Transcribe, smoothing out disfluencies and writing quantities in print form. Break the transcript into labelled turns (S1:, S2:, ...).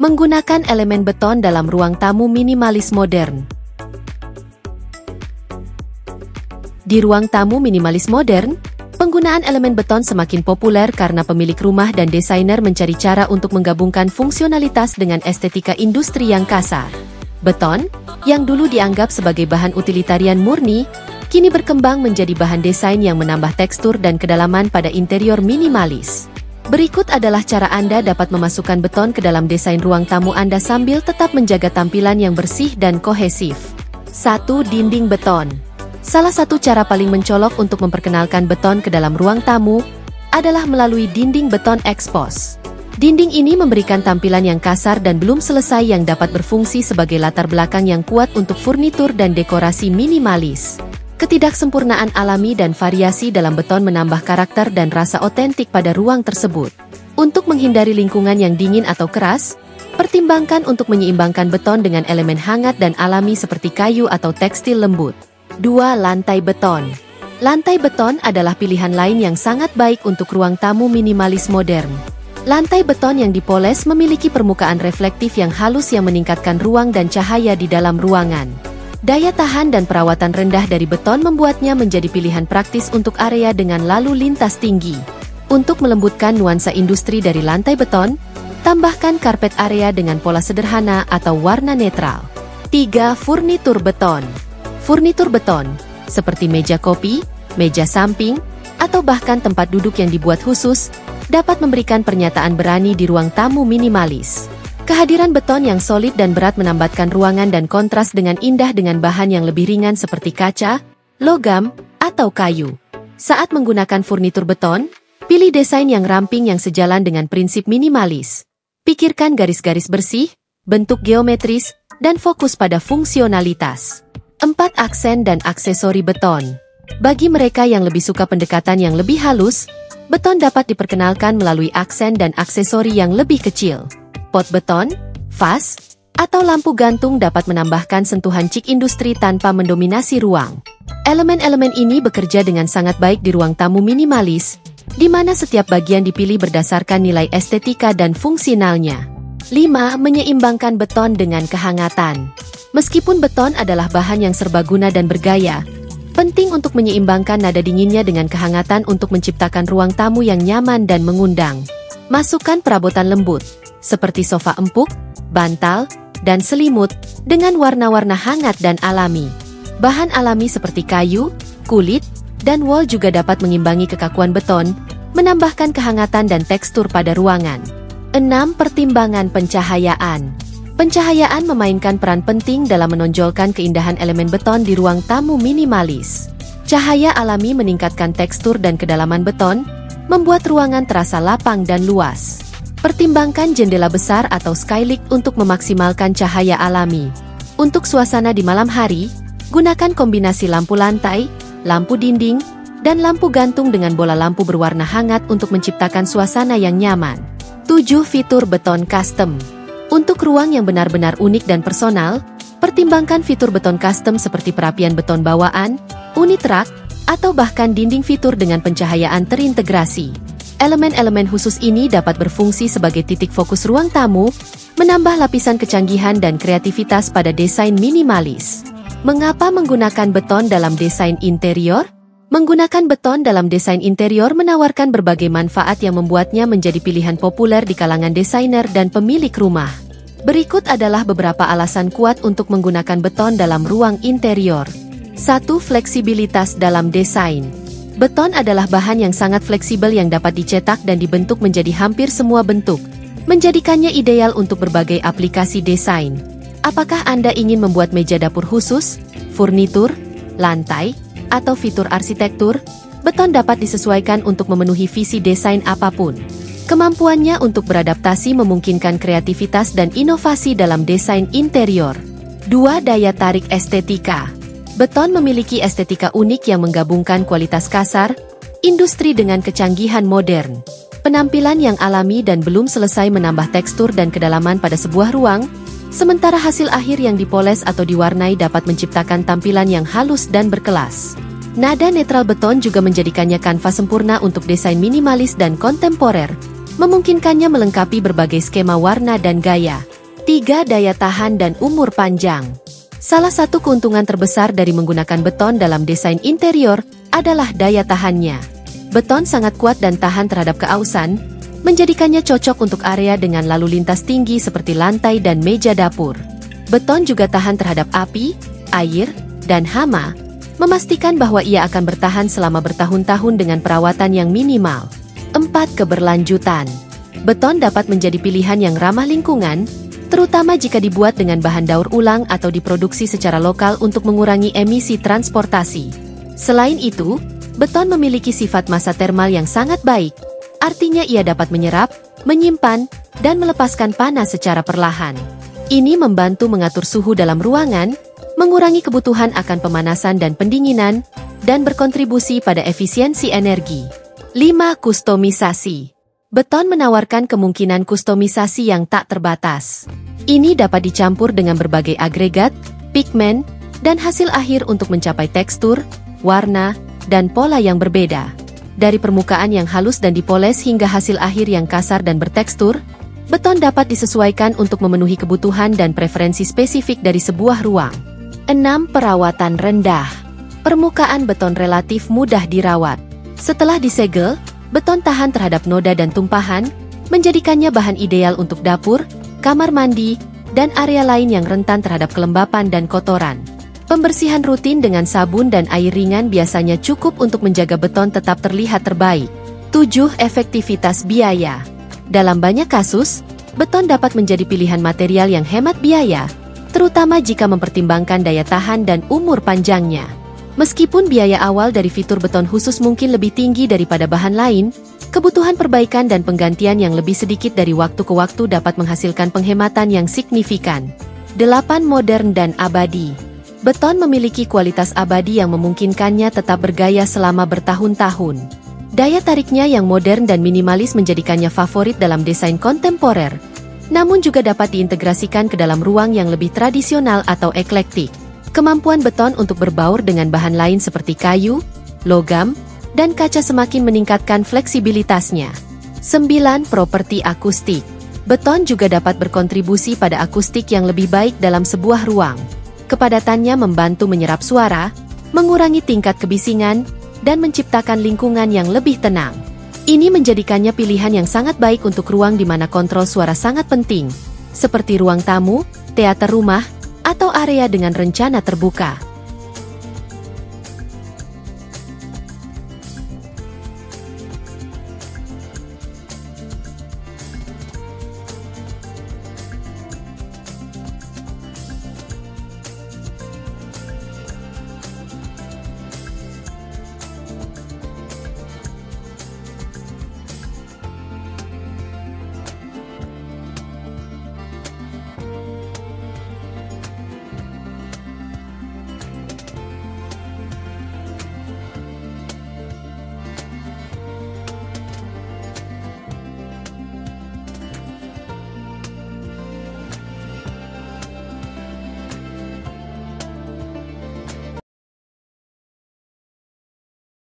S1: Menggunakan elemen beton dalam ruang tamu minimalis modern. Di ruang tamu minimalis modern, penggunaan elemen beton semakin populer karena pemilik rumah dan desainer mencari cara untuk menggabungkan fungsionalitas dengan estetika industri yang kasar. Beton, yang dulu dianggap sebagai bahan utilitarian murni, kini berkembang menjadi bahan desain yang menambah tekstur dan kedalaman pada interior minimalis. Berikut adalah cara Anda dapat memasukkan beton ke dalam desain ruang tamu Anda sambil tetap menjaga tampilan yang bersih dan kohesif. 1. Dinding beton. Salah satu cara paling mencolok untuk memperkenalkan beton ke dalam ruang tamu adalah melalui dinding beton expose. Dinding ini memberikan tampilan yang kasar dan belum selesai yang dapat berfungsi sebagai latar belakang yang kuat untuk furnitur dan dekorasi minimalis. Ketidaksempurnaan alami dan variasi dalam beton menambah karakter dan rasa otentik pada ruang tersebut. Untuk menghindari lingkungan yang dingin atau keras, pertimbangkan untuk menyeimbangkan beton dengan elemen hangat dan alami seperti kayu atau tekstil lembut. 2. Lantai beton. Lantai beton adalah pilihan lain yang sangat baik untuk ruang tamu minimalis modern. Lantai beton yang dipoles memiliki permukaan reflektif yang halus yang meningkatkan ruang dan cahaya di dalam ruangan. Daya tahan dan perawatan rendah dari beton membuatnya menjadi pilihan praktis untuk area dengan lalu lintas tinggi. Untuk melembutkan nuansa industri dari lantai beton, tambahkan karpet area dengan pola sederhana atau warna netral. 3. Furnitur beton. Furnitur beton, seperti meja kopi, meja samping, atau bahkan tempat duduk yang dibuat khusus, dapat memberikan pernyataan berani di ruang tamu minimalis. Kehadiran beton yang solid dan berat menambatkan ruangan dan kontras dengan indah dengan bahan yang lebih ringan seperti kaca, logam, atau kayu. Saat menggunakan furnitur beton, pilih desain yang ramping yang sejalan dengan prinsip minimalis. Pikirkan garis-garis bersih, bentuk geometris, dan fokus pada fungsionalitas. 4. Aksen dan aksesori beton. Bagi mereka yang lebih suka pendekatan yang lebih halus, beton dapat diperkenalkan melalui aksen dan aksesori yang lebih kecil. Pot beton, vas, atau lampu gantung dapat menambahkan sentuhan cik industri tanpa mendominasi ruang. Elemen-elemen ini bekerja dengan sangat baik di ruang tamu minimalis, di mana setiap bagian dipilih berdasarkan nilai estetika dan fungsionalnya. 5. Menyeimbangkan beton dengan kehangatan. Meskipun beton adalah bahan yang serbaguna dan bergaya, penting untuk menyeimbangkan nada dinginnya dengan kehangatan untuk menciptakan ruang tamu yang nyaman dan mengundang. Masukkan perabotan lembut, seperti sofa empuk, bantal, dan selimut, dengan warna-warna hangat dan alami. Bahan alami seperti kayu, kulit, dan wol juga dapat mengimbangi kekakuan beton, menambahkan kehangatan dan tekstur pada ruangan. 6. Pertimbangan pencahayaan. Pencahayaan memainkan peran penting dalam menonjolkan keindahan elemen beton di ruang tamu minimalis. Cahaya alami meningkatkan tekstur dan kedalaman beton, membuat ruangan terasa lapang dan luas. Pertimbangkan jendela besar atau skylight untuk memaksimalkan cahaya alami. Untuk suasana di malam hari, gunakan kombinasi lampu lantai, lampu dinding, dan lampu gantung dengan bola lampu berwarna hangat untuk menciptakan suasana yang nyaman. 7. Fitur beton custom. Untuk ruang yang benar-benar unik dan personal, pertimbangkan fitur beton custom seperti perapian beton bawaan, unit rak, atau bahkan dinding fitur dengan pencahayaan terintegrasi. Elemen-elemen khusus ini dapat berfungsi sebagai titik fokus ruang tamu, menambah lapisan kecanggihan dan kreativitas pada desain minimalis. Mengapa menggunakan beton dalam desain interior? Menggunakan beton dalam desain interior menawarkan berbagai manfaat yang membuatnya menjadi pilihan populer di kalangan desainer dan pemilik rumah. Berikut adalah beberapa alasan kuat untuk menggunakan beton dalam ruang interior. 1. Fleksibilitas dalam desain. Beton adalah bahan yang sangat fleksibel yang dapat dicetak dan dibentuk menjadi hampir semua bentuk, menjadikannya ideal untuk berbagai aplikasi desain. Apakah Anda ingin membuat meja dapur khusus, furnitur, lantai, atau fitur arsitektur? Beton dapat disesuaikan untuk memenuhi visi desain apapun. Kemampuannya untuk beradaptasi memungkinkan kreativitas dan inovasi dalam desain interior. 2. Daya tarik estetika. Beton memiliki estetika unik yang menggabungkan kualitas kasar, industri dengan kecanggihan modern. Penampilan yang alami dan belum selesai menambah tekstur dan kedalaman pada sebuah ruang, sementara hasil akhir yang dipoles atau diwarnai dapat menciptakan tampilan yang halus dan berkelas. Nada netral beton juga menjadikannya kanvas sempurna untuk desain minimalis dan kontemporer, memungkinkannya melengkapi berbagai skema warna dan gaya. 3. Daya tahan dan umur panjang. Salah satu keuntungan terbesar dari menggunakan beton dalam desain interior adalah daya tahannya. Beton sangat kuat dan tahan terhadap keausan, menjadikannya cocok untuk area dengan lalu lintas tinggi seperti lantai dan meja dapur. Beton juga tahan terhadap api, air, dan hama, memastikan bahwa ia akan bertahan selama bertahun-tahun dengan perawatan yang minimal. 4. Keberlanjutan. Beton dapat menjadi pilihan yang ramah lingkungan, terutama jika dibuat dengan bahan daur ulang atau diproduksi secara lokal untuk mengurangi emisi transportasi. Selain itu, beton memiliki sifat massa termal yang sangat baik, artinya ia dapat menyerap, menyimpan, dan melepaskan panas secara perlahan. Ini membantu mengatur suhu dalam ruangan, mengurangi kebutuhan akan pemanasan dan pendinginan, dan berkontribusi pada efisiensi energi. 5. Kustomisasi. Beton menawarkan kemungkinan kustomisasi yang tak terbatas. Ini dapat dicampur dengan berbagai agregat, pigmen, dan hasil akhir untuk mencapai tekstur, warna, dan pola yang berbeda. Dari permukaan yang halus dan dipoles hingga hasil akhir yang kasar dan bertekstur, beton dapat disesuaikan untuk memenuhi kebutuhan dan preferensi spesifik dari sebuah ruang. 6. Perawatan rendah. Permukaan beton relatif mudah dirawat. Setelah disegel, beton tahan terhadap noda dan tumpahan, menjadikannya bahan ideal untuk dapur, kamar mandi, dan area lain yang rentan terhadap kelembapan dan kotoran. Pembersihan rutin dengan sabun dan air ringan biasanya cukup untuk menjaga beton tetap terlihat terbaik. 7. Efektivitas biaya. Dalam banyak kasus, beton dapat menjadi pilihan material yang hemat biaya, terutama jika mempertimbangkan daya tahan dan umur panjangnya. Meskipun biaya awal dari fitur beton khusus mungkin lebih tinggi daripada bahan lain, kebutuhan perbaikan dan penggantian yang lebih sedikit dari waktu ke waktu dapat menghasilkan penghematan yang signifikan. 8. Modern dan abadi. Beton memiliki kualitas abadi yang memungkinkannya tetap bergaya selama bertahun-tahun. Daya tariknya yang modern dan minimalis menjadikannya favorit dalam desain kontemporer, namun juga dapat diintegrasikan ke dalam ruang yang lebih tradisional atau eklektik. Kemampuan beton untuk berbaur dengan bahan lain seperti kayu, logam, dan kaca semakin meningkatkan fleksibilitasnya. 9. Properti akustik. Beton juga dapat berkontribusi pada akustik yang lebih baik dalam sebuah ruang. Kepadatannya membantu menyerap suara, mengurangi tingkat kebisingan, dan menciptakan lingkungan yang lebih tenang. Ini menjadikannya pilihan yang sangat baik untuk ruang di mana kontrol suara sangat penting, seperti ruang tamu, teater rumah, atau area dengan rencana terbuka.